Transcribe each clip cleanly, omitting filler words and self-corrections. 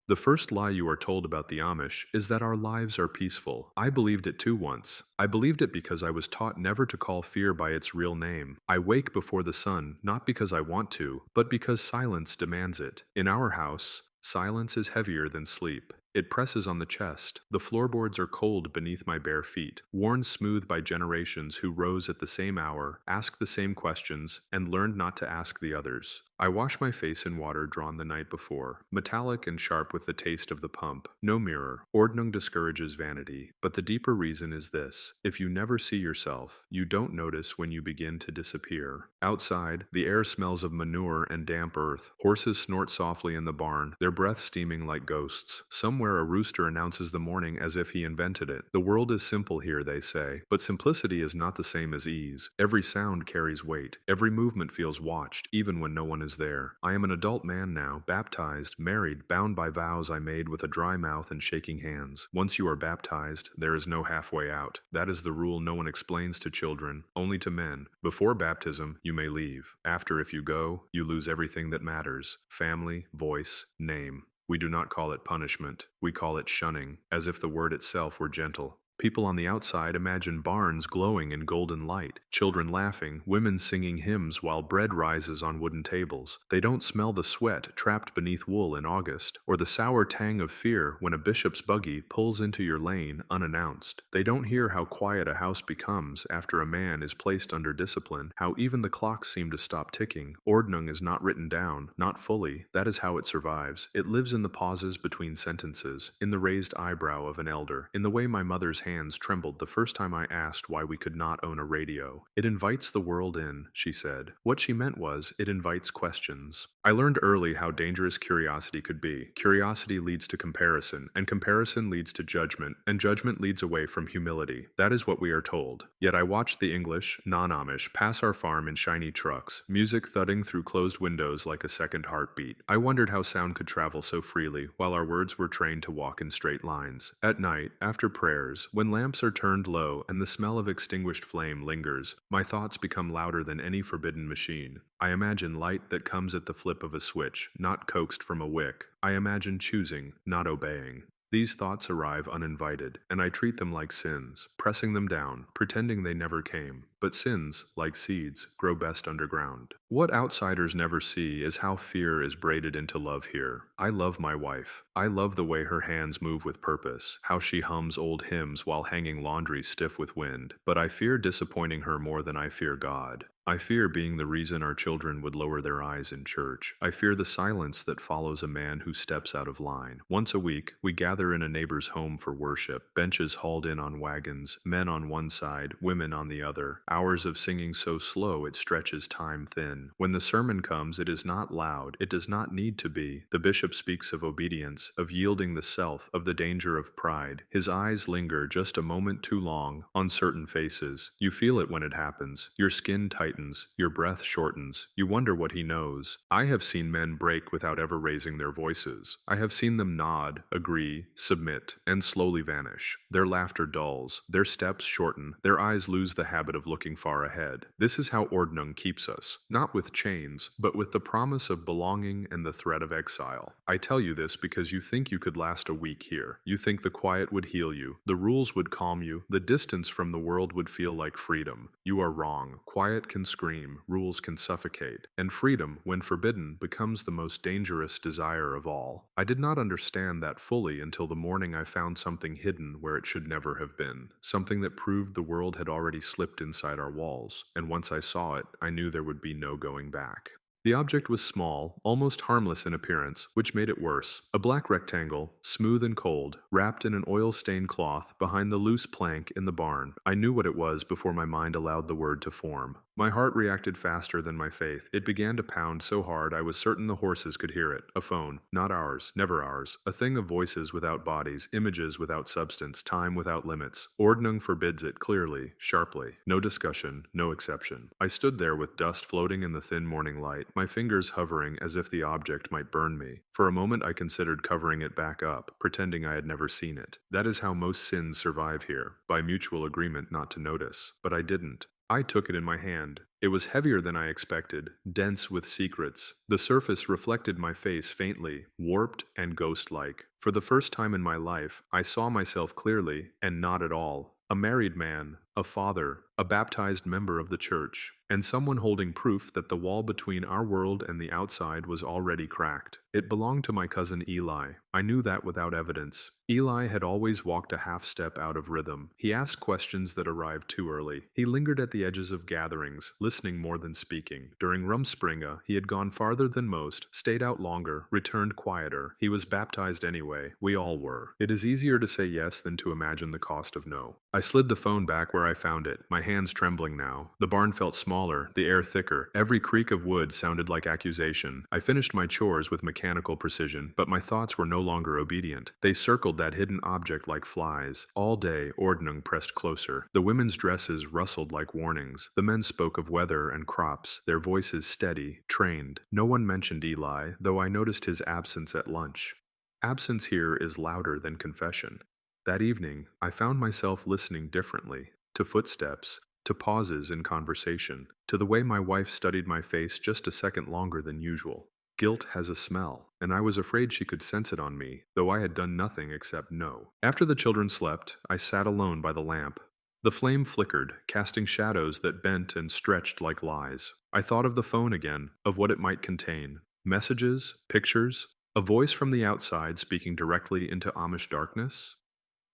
The first lie you are told about the Amish is that our lives are peaceful. I believed it too once. I believed it because I was taught never to call fear by its real name. I wake before the sun, not because I want to, but because silence demands it. In our house, silence is heavier than sleep. It presses on the chest. The floorboards are cold beneath my bare feet, worn smooth by generations who rose at the same hour, asked the same questions, and learned not to ask the others. I wash my face in water drawn the night before, metallic and sharp with the taste of the pump. No mirror. Ordnung discourages vanity, but the deeper reason is this: if you never see yourself, you don't notice when you begin to disappear. Outside, the air smells of manure and damp earth. Horses snort softly in the barn, their breath steaming like ghosts. Somewhere a rooster announces the morning as if he invented it. The world is simple here, they say, but simplicity is not the same as ease. Every sound carries weight. Every movement feels watched, even when no one is there. I am an adult man now, baptized, married, bound by vows I made with a dry mouth and shaking hands. Once you are baptized, there is no halfway out. That is the rule no one explains to children, only to men. Before baptism, you may leave. After, if you go, you lose everything that matters: family, voice, name. We do not call it punishment. We call it shunning, as if the word itself were gentle. People on the outside imagine barns glowing in golden light, children laughing, women singing hymns while bread rises on wooden tables. They don't smell the sweat trapped beneath wool in August, or the sour tang of fear when a bishop's buggy pulls into your lane unannounced. They don't hear how quiet a house becomes after a man is placed under discipline, how even the clocks seem to stop ticking. Ordnung is not written down, not fully. That is how it survives. It lives in the pauses between sentences, in the raised eyebrow of an elder, in the way my mother's hands trembled the first time I asked why we could not own a radio. It invites the world in, she said. What she meant was, it invites questions. I learned early how dangerous curiosity could be. Curiosity leads to comparison, and comparison leads to judgment, and judgment leads away from humility. That is what we are told. Yet I watched the English, non-Amish, pass our farm in shiny trucks, music thudding through closed windows like a second heartbeat. I wondered how sound could travel so freely, while our words were trained to walk in straight lines. At night, after prayers, when lamps are turned low and the smell of extinguished flame lingers, my thoughts become louder than any forbidden machine. I imagine light that comes at the flip of a switch, not coaxed from a wick. I imagine choosing, not obeying. These thoughts arrive uninvited, and I treat them like sins, pressing them down, pretending they never came. But sins, like seeds, grow best underground. What outsiders never see is how fear is braided into love here. I love my wife. I love the way her hands move with purpose, how she hums old hymns while hanging laundry stiff with wind. But I fear disappointing her more than I fear God. I fear being the reason our children would lower their eyes in church. I fear the silence that follows a man who steps out of line. Once a week, we gather in a neighbor's home for worship, benches hauled in on wagons, men on one side, women on the other. Hours of singing so slow it stretches time thin. When the sermon comes, it is not loud. It does not need to be. The bishop speaks of obedience, of yielding the self, of the danger of pride. His eyes linger just a moment too long on certain faces. You feel it when it happens. Your skin tightens, your breath shortens. You wonder what he knows. I have seen men break without ever raising their voices. I have seen them nod, agree, submit, and slowly vanish. Their laughter dulls, their steps shorten, their eyes lose the habit of looking far ahead. This is how Ordnung keeps us, not with chains, but with the promise of belonging and the threat of exile. I tell you this because you think you could last a week here. You think the quiet would heal you, the rules would calm you, the distance from the world would feel like freedom. You are wrong. Quiet can scream, rules can suffocate, and freedom, when forbidden, becomes the most dangerous desire of all. I did not understand that fully until the morning I found something hidden where it should never have been, something that proved the world had already slipped inside our walls, and once I saw it, I knew there would be no going back. The object was small, almost harmless in appearance, which made it worse. A black rectangle, smooth and cold, wrapped in an oil-stained cloth behind the loose plank in the barn. I knew what it was before my mind allowed the word to form. My heart reacted faster than my faith. It began to pound so hard I was certain the horses could hear it. A phone. Not ours. Never ours. A thing of voices without bodies, images without substance, time without limits. Ordnung forbids it clearly, sharply. No discussion, no exception. I stood there with dust floating in the thin morning light, my fingers hovering as if the object might burn me. For a moment I considered covering it back up, pretending I had never seen it. That is how most sins survive here, by mutual agreement not to notice. But I didn't. I took it in my hand. It was heavier than I expected, dense with secrets. The surface reflected my face faintly, warped and ghost-like. For the first time in my life, I saw myself clearly, and not at all. A married man, a father, a baptized member of the church, and someone holding proof that the wall between our world and the outside was already cracked. It belonged to my cousin Eli. I knew that without evidence. Eli had always walked a half step out of rhythm. He asked questions that arrived too early. He lingered at the edges of gatherings, listening more than speaking. During Rumspringa, he had gone farther than most, stayed out longer, returned quieter. He was baptized anyway. We all were. It is easier to say yes than to imagine the cost of no. I slid the phone back where I found it, my hands trembling now. The barn felt smaller, the air thicker. Every creak of wood sounded like accusation. I finished my chores with mechanical precision, but my thoughts were no longer obedient. They circled that hidden object like flies. All day, Ordnung pressed closer. The women's dresses rustled like warnings. The men spoke of weather and crops, their voices steady, trained. No one mentioned Eli, though I noticed his absence at lunch. Absence here is louder than confession. That evening, I found myself listening differently, to footsteps, to pauses in conversation, to the way my wife studied my face just a second longer than usual. Guilt has a smell, and I was afraid she could sense it on me, though I had done nothing except know. After the children slept, I sat alone by the lamp. The flame flickered, casting shadows that bent and stretched like lies. I thought of the phone again, of what it might contain. Messages, pictures, a voice from the outside speaking directly into Amish darkness.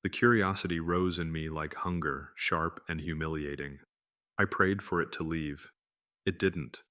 The curiosity rose in me like hunger, sharp and humiliating. I prayed for it to leave. It didn't.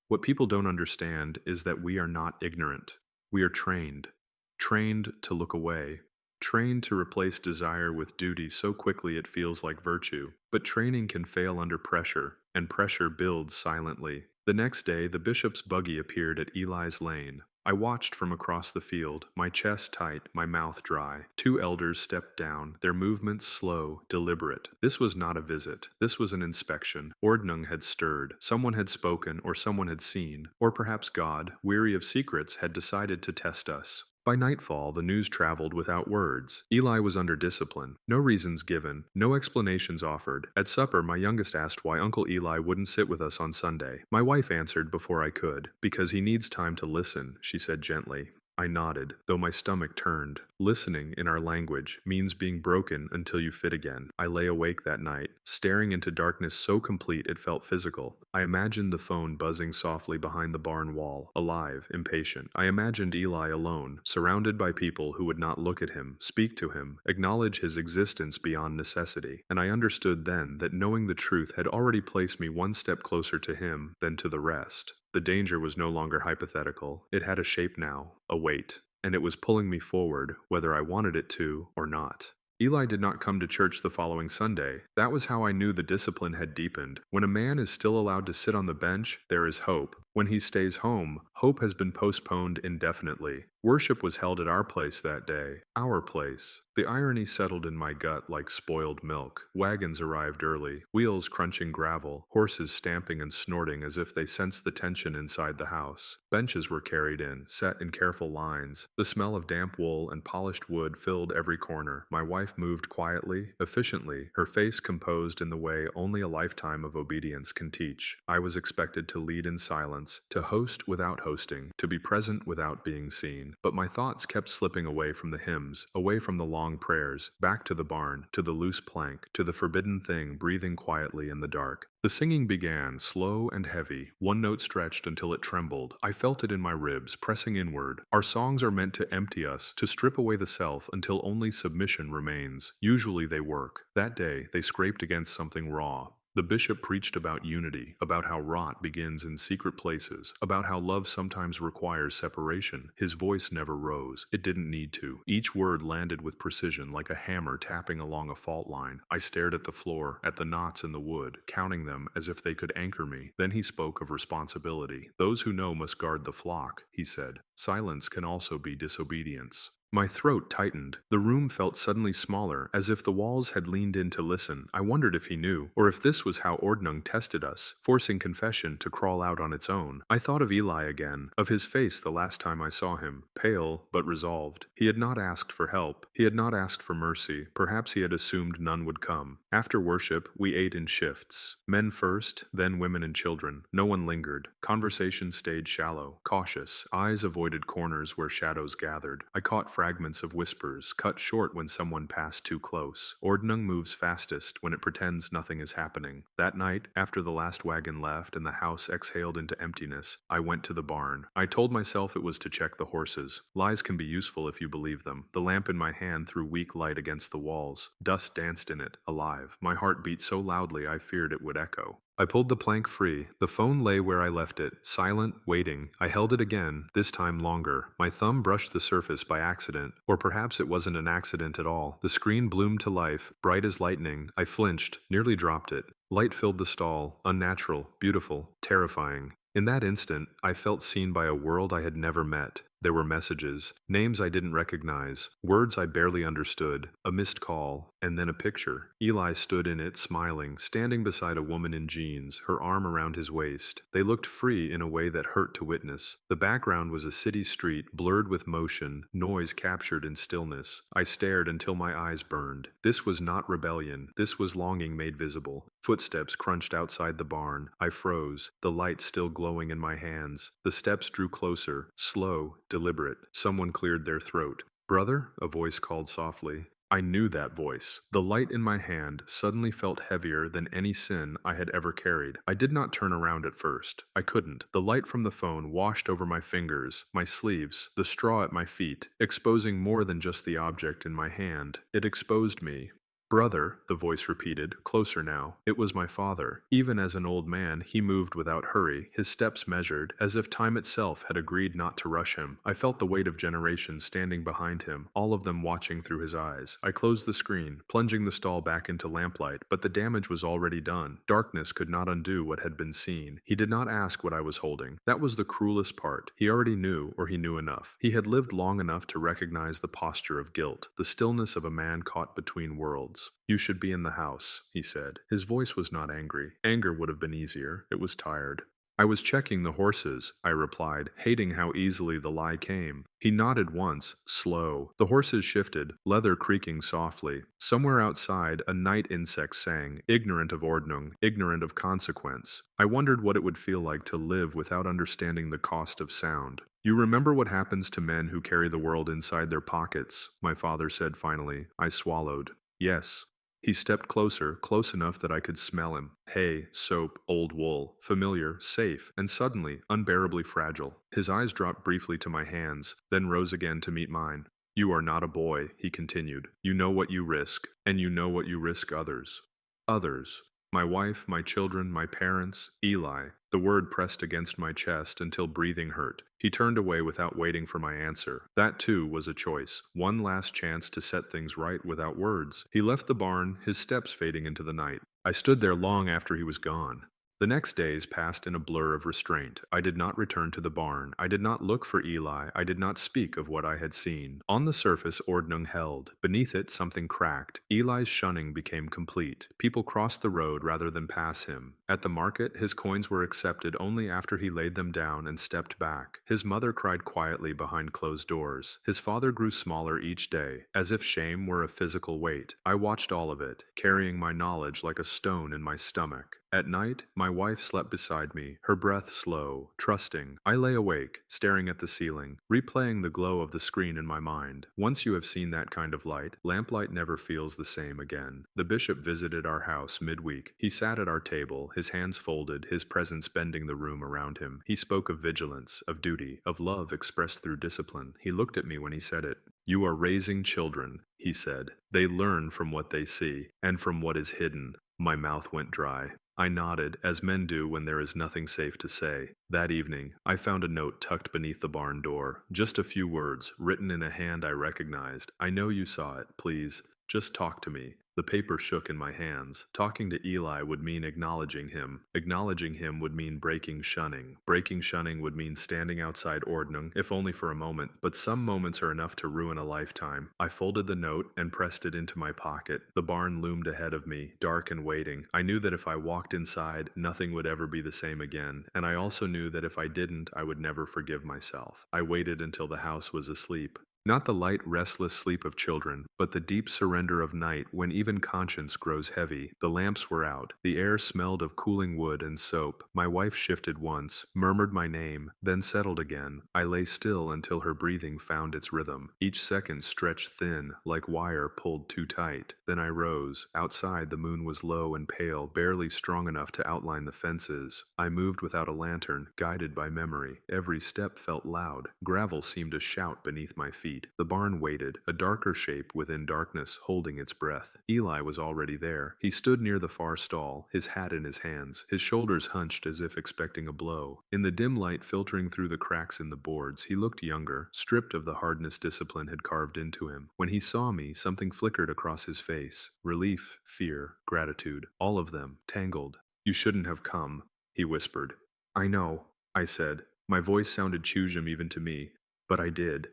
What people don't understand is that we are not ignorant. We are trained. Trained to look away. Trained to replace desire with duty so quickly it feels like virtue. But training can fail under pressure, and pressure builds silently. The next day, the bishop's buggy appeared at Eli's lane. I watched from across the field, my chest tight, my mouth dry. Two elders stepped down, their movements slow, deliberate. This was not a visit. This was an inspection. Ordnung had stirred. Someone had spoken, or someone had seen. Or perhaps God, weary of secrets, had decided to test us. By nightfall, the news traveled without words. Eli was under discipline. No reasons given, no explanations offered. At supper, my youngest asked why Uncle Eli wouldn't sit with us on Sunday. My wife answered before I could. Because he needs time to listen, she said gently. I nodded, though my stomach turned. Listening, in our language, means being broken until you fit again. I lay awake that night, staring into darkness so complete it felt physical. I imagined the phone buzzing softly behind the barn wall, alive, impatient. I imagined Eli alone, surrounded by people who would not look at him, speak to him, acknowledge his existence beyond necessity. And I understood then that knowing the truth had already placed me one step closer to him than to the rest. The danger was no longer hypothetical. It had a shape now, a weight, and it was pulling me forward, whether I wanted it to or not. Eli did not come to church the following Sunday. That was how I knew the discipline had deepened. When a man is still allowed to sit on the bench, there is hope. When he stays home, hope has been postponed indefinitely. Worship was held at our place that day. Our place. The irony settled in my gut like spoiled milk. Wagons arrived early, wheels crunching gravel, horses stamping and snorting as if they sensed the tension inside the house. Benches were carried in, set in careful lines. The smell of damp wool and polished wood filled every corner. My wife moved quietly, efficiently, her face composed in the way only a lifetime of obedience can teach. I was expected to lead in silence, to host without hosting, to be present without being seen. But my thoughts kept slipping away from the hymns, away from the long prayers, back to the barn, to the loose plank, to the forbidden thing breathing quietly in the dark. The singing began, slow and heavy. One note stretched until it trembled. I felt it in my ribs, pressing inward. Our songs are meant to empty us, to strip away the self until only submission remains. Usually they work. That day, they scraped against something raw. The bishop preached about unity, about how rot begins in secret places, about how love sometimes requires separation. His voice never rose. It didn't need to. Each word landed with precision, like a hammer tapping along a fault line. I stared at the floor, at the knots in the wood, counting them as if they could anchor me. Then he spoke of responsibility. Those who know must guard the flock, he said. Silence can also be disobedience. My throat tightened. The room felt suddenly smaller, as if the walls had leaned in to listen. I wondered if he knew, or if this was how Ordnung tested us, forcing confession to crawl out on its own. I thought of Eli again, of his face the last time I saw him, pale but resolved. He had not asked for help. He had not asked for mercy. Perhaps he had assumed none would come. After worship, we ate in shifts. Men first, then women and children. No one lingered. Conversation stayed shallow, cautious. Eyes avoided corners where shadows gathered. I caught fragments of whispers, cut short when someone passed too close. Ordnung moves fastest when it pretends nothing is happening. That night, after the last wagon left and the house exhaled into emptiness, I went to the barn. I told myself it was to check the horses. Lies can be useful if you believe them. The lamp in my hand threw weak light against the walls. Dust danced in it, alive. My heart beat so loudly I feared it would echo. I pulled the plank free. The phone lay where I left it, silent, waiting. I held it again, this time longer. My thumb brushed the surface by accident, or perhaps it wasn't an accident at all. The screen bloomed to life, bright as lightning. I flinched, nearly dropped it. Light filled the stall, unnatural, beautiful, terrifying. In that instant, I felt seen by a world I had never met. There were messages, names I didn't recognize, words I barely understood, a missed call, and then a picture. Eli stood in it, smiling, standing beside a woman in jeans, her arm around his waist. They looked free in a way that hurt to witness. The background was a city street, blurred with motion, noise captured in stillness. I stared until my eyes burned. This was not rebellion. This was longing made visible. Footsteps crunched outside the barn. I froze, the light still glowing in my hands. The steps drew closer, slow, deliberate. Someone cleared their throat. "Brother?" a voice called softly. I knew that voice. The light in my hand suddenly felt heavier than any sin I had ever carried. I did not turn around at first. I couldn't. The light from the phone washed over my fingers, my sleeves, the straw at my feet, exposing more than just the object in my hand. It exposed me. "Brother," the voice repeated, closer now. It was my father. Even as an old man, he moved without hurry, his steps measured, as if time itself had agreed not to rush him. I felt the weight of generations standing behind him, all of them watching through his eyes. I closed the screen, plunging the stall back into lamplight, but the damage was already done. Darkness could not undo what had been seen. He did not ask what I was holding. That was the cruelest part. He already knew, or he knew enough. He had lived long enough to recognize the posture of guilt, the stillness of a man caught between worlds. "You should be in the house," he said. His voice was not angry. Anger would have been easier. It was tired. "I was checking the horses," I replied, hating how easily the lie came. He nodded once, slow. The horses shifted, leather creaking softly. Somewhere outside, a night insect sang, ignorant of Ordnung, ignorant of consequence. I wondered what it would feel like to live without understanding the cost of sound. "You remember what happens to men who carry the world inside their pockets," my father said finally. I swallowed. "Yes." He stepped closer, close enough that I could smell him. Hay, soap, old wool. Familiar, safe, and suddenly unbearably fragile. His eyes dropped briefly to my hands, then rose again to meet mine. "You are not a boy," he continued. "You know what you risk, and you know what you risk others." Others. My wife, my children, my parents, Eli. The word pressed against my chest until breathing hurt. He turned away without waiting for my answer. That, too, was a choice. One last chance to set things right without words. He left the barn, his steps fading into the night. I stood there long after he was gone. The next days passed in a blur of restraint. I did not return to the barn. I did not look for Eli. I did not speak of what I had seen. On the surface, Ordnung held. Beneath it, something cracked. Eli's shunning became complete. People crossed the road rather than pass him. At the market, his coins were accepted only after he laid them down and stepped back. His mother cried quietly behind closed doors. His father grew smaller each day, as if shame were a physical weight. I watched all of it, carrying my knowledge like a stone in my stomach. At night, my wife slept beside me, her breath slow, trusting. I lay awake, staring at the ceiling, replaying the glow of the screen in my mind. Once you have seen that kind of light, lamplight never feels the same again. The bishop visited our house midweek. He sat at our table, his hands folded, his presence bending the room around him. He spoke of vigilance, of duty, of love expressed through discipline. He looked at me when he said it. "You are raising children," he said. "They learn from what they see, and from what is hidden." My mouth went dry. I nodded, as men do when there is nothing safe to say. That evening, I found a note tucked beneath the barn door. Just a few words, written in a hand I recognized. "I know you saw it. Please, just talk to me." The paper shook in my hands. Talking to Eli would mean acknowledging him. Acknowledging him would mean breaking shunning. Breaking shunning would mean standing outside Ordnung, if only for a moment, but some moments are enough to ruin a lifetime. I folded the note and pressed it into my pocket. The barn loomed ahead of me, dark and waiting. I knew that if I walked inside, nothing would ever be the same again, and I also knew that if I didn't, I would never forgive myself. I waited until the house was asleep. Not the light, restless sleep of children, but the deep surrender of night when even conscience grows heavy. The lamps were out. The air smelled of cooling wood and soap. My wife shifted once, murmured my name, then settled again. I lay still until her breathing found its rhythm. Each second stretched thin, like wire pulled too tight. Then I rose. Outside, the moon was low and pale, barely strong enough to outline the fences. I moved without a lantern, guided by memory. Every step felt loud. Gravel seemed to shout beneath my feet. The barn waited, a darker shape within darkness, holding its breath. Eli was already there. He stood near the far stall, his hat in his hands, his shoulders hunched as if expecting a blow. In the dim light filtering through the cracks in the boards, he looked younger, stripped of the hardness discipline had carved into him. When he saw me, something flickered across his face. Relief, fear, gratitude, all of them, tangled. "You shouldn't have come," he whispered. "I know," I said. My voice sounded choosem even to me, but I did.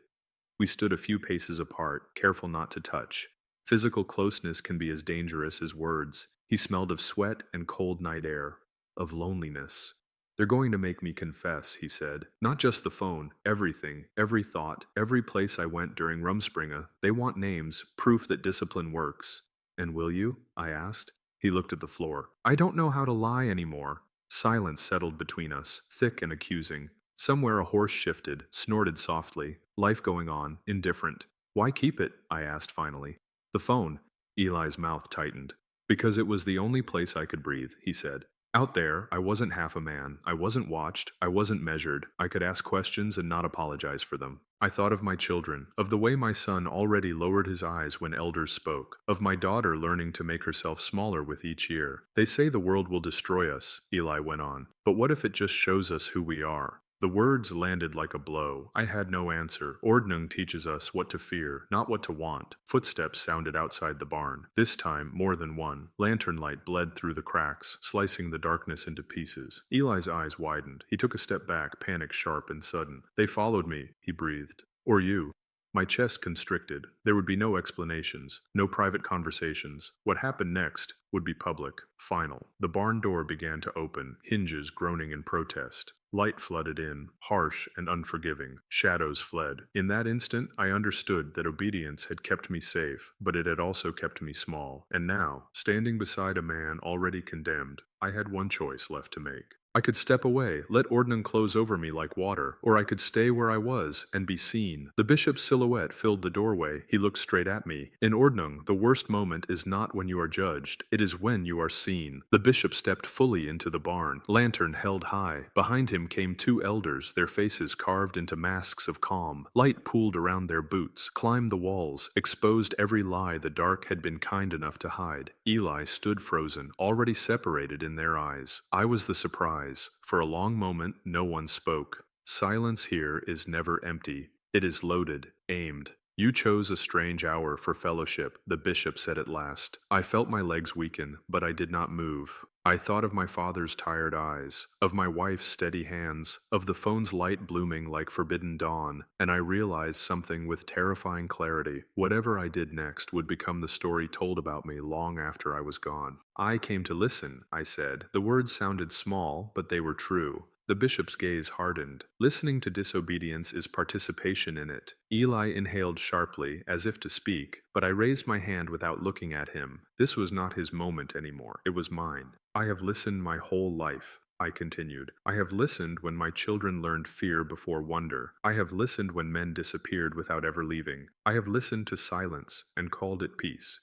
We stood a few paces apart, careful not to touch. Physical closeness can be as dangerous as words. He smelled of sweat and cold night air, of loneliness. "They're going to make me confess," he said. "Not just the phone, everything, every thought, every place I went during Rumspringa. They want names, proof that discipline works." "And will you?" I asked. He looked at the floor. "I don't know how to lie anymore." Silence settled between us, thick and accusing. Somewhere a horse shifted, snorted softly, life going on, indifferent. "Why keep it?" I asked finally. "The phone." Eli's mouth tightened. "Because it was the only place I could breathe," he said. "Out there, I wasn't half a man. I wasn't watched. I wasn't measured. I could ask questions and not apologize for them. I thought of my children, of the way my son already lowered his eyes when elders spoke, of my daughter learning to make herself smaller with each year. They say the world will destroy us," Eli went on. "But what if it just shows us who we are?" The words landed like a blow. I had no answer. Ordnung teaches us what to fear, not what to want. Footsteps sounded outside the barn. This time, more than one. Lantern light bled through the cracks, slicing the darkness into pieces. Eli's eyes widened. He took a step back, panic sharp and sudden. "They followed me," he breathed. "Or you." My chest constricted. There would be no explanations, no private conversations. What happened next would be public, final. The barn door began to open, hinges groaning in protest. Light flooded in, harsh and unforgiving. Shadows fled. In that instant, I understood that obedience had kept me safe, but it had also kept me small. And now, standing beside a man already condemned, I had one choice left to make. I could step away, let Ordnung close over me like water, or I could stay where I was and be seen. The bishop's silhouette filled the doorway. He looked straight at me. In Ordnung, the worst moment is not when you are judged, it is when you are seen. The bishop stepped fully into the barn, lantern held high. Behind him came two elders, their faces carved into masks of calm. Light pooled around their boots, climbed the walls, exposed every lie the dark had been kind enough to hide. Eli stood frozen, already separated in their eyes. I was the surprise. For a long moment, no one spoke. Silence here is never empty. It is loaded, aimed. "You chose a strange hour for fellowship," the bishop said at last. I felt my legs weaken, but I did not move. I thought of my father's tired eyes, of my wife's steady hands, of the phone's light blooming like forbidden dawn, and I realized something with terrifying clarity. Whatever I did next would become the story told about me long after I was gone. "I came to listen," I said. The words sounded small, but they were true. The bishop's gaze hardened. "Listening to disobedience is participation in it." Eli inhaled sharply, as if to speak, but I raised my hand without looking at him. This was not his moment anymore. It was mine. "I have listened my whole life," I continued. "I have listened when my children learned fear before wonder. I have listened when men disappeared without ever leaving. I have listened to silence and called it peace.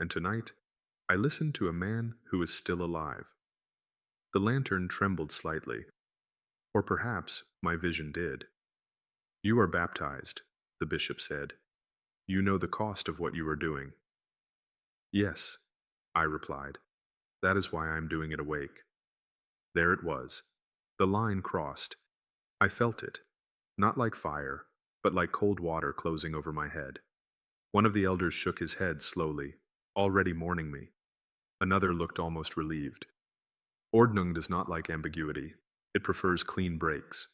And tonight, I listened to a man who is still alive." The lantern trembled slightly. Or perhaps my vision did. "You are baptized," the bishop said. "You know the cost of what you are doing." "Yes," I replied. "That is why I am doing it awake." There it was. The line crossed. I felt it. Not like fire, but like cold water closing over my head. One of the elders shook his head slowly. already mourning me. Another looked almost relieved. Ordnung does not like ambiguity. It prefers clean breaks.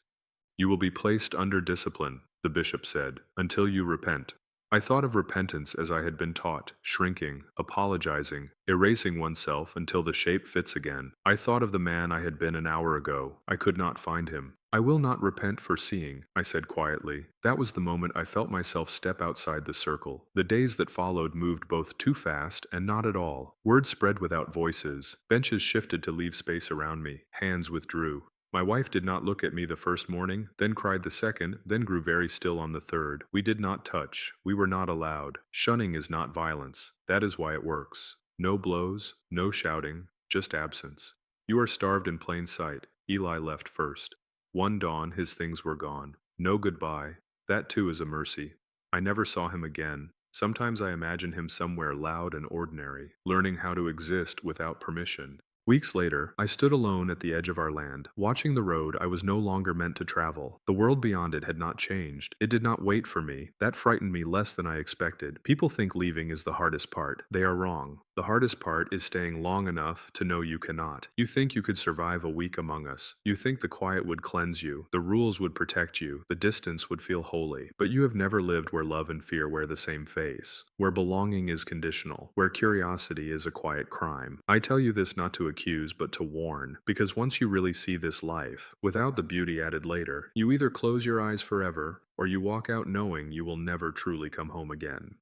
You will be placed under discipline, the bishop said, until you repent. I thought of repentance as I had been taught, shrinking, apologizing, erasing oneself until the shape fits again. I thought of the man I had been an hour ago. I could not find him. I will not repent for seeing, I said quietly. That was the moment I felt myself step outside the circle. The days that followed moved both too fast and not at all. Words spread without voices. Benches shifted to leave space around me. Hands withdrew. My wife did not look at me the first morning, then cried the second, then grew very still on the third. We did not touch. We were not allowed. Shunning is not violence. That is why it works. No blows, no shouting, just absence. You are starved in plain sight. Eli left first. One dawn, his things were gone. No goodbye. That too is a mercy. I never saw him again. Sometimes I imagine him somewhere loud and ordinary, learning how to exist without permission. Weeks later, I stood alone at the edge of our land, watching the road I was no longer meant to travel. The world beyond it had not changed. It did not wait for me. That frightened me less than I expected. People think leaving is the hardest part. They are wrong. The hardest part is staying long enough to know you cannot. You think you could survive a week among us. You think the quiet would cleanse you, the rules would protect you, the distance would feel holy. But you have never lived where love and fear wear the same face, where belonging is conditional, where curiosity is a quiet crime. I tell you this not to accuse, but to warn, because once you really see this life, without the beauty added later, you either close your eyes forever, or you walk out knowing you will never truly come home again.